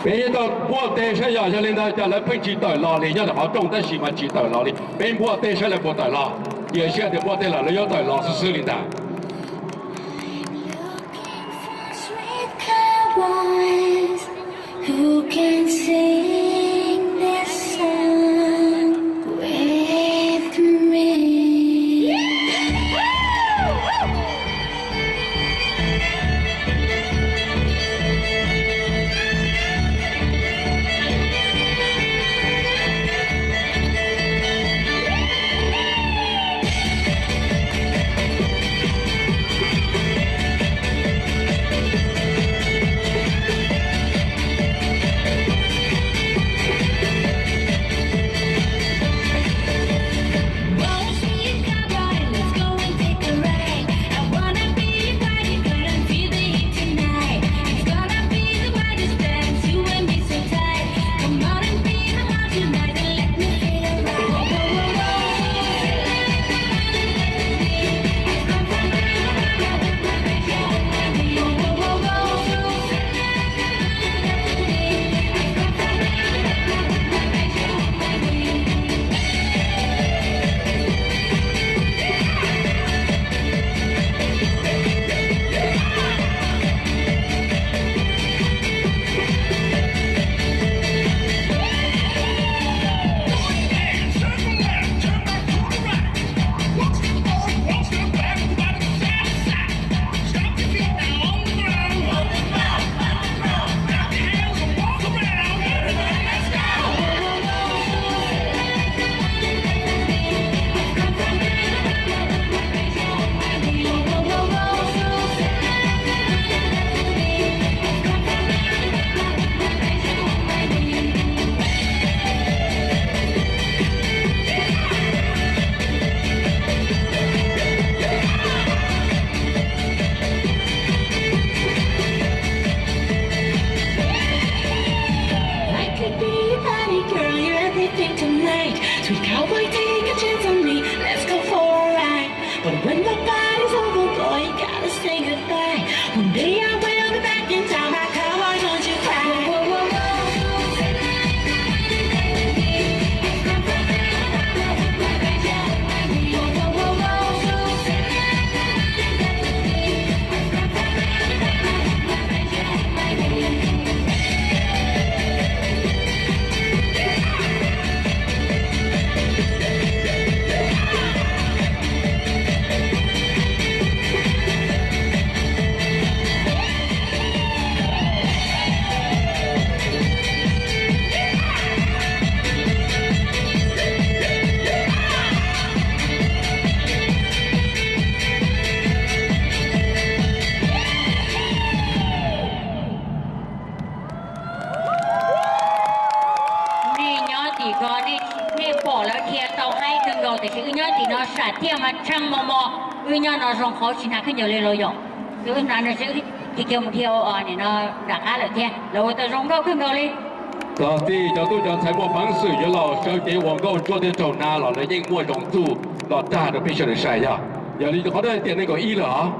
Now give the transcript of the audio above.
别到我带上要下领导叫来配几袋老李，要的好重的喜欢几袋老李，别我带上来不袋老，也现在我带了要袋老是手里的。Who can sing this song with me? Sweet cowboy, take a chance on me, let's go for a ride. But when the party's over, boy, you gotta say goodbye. One day I will be back in town, my cowboy, don't you cry. Whoa, whoa, whoa. nó sạch thì mà trăm mò vì nhau nó rong khó xin cái nhiều lên rồi dùng cứ là nó sẽ thì kêu một theo này nó đã khá là thiên rồi tôi rong đâu cứ ngồi đi 到底角度讲，采访方式也老小姐网购做点走拿了，来英国融入老大的必须得晒呀，要你好多点那个一了啊。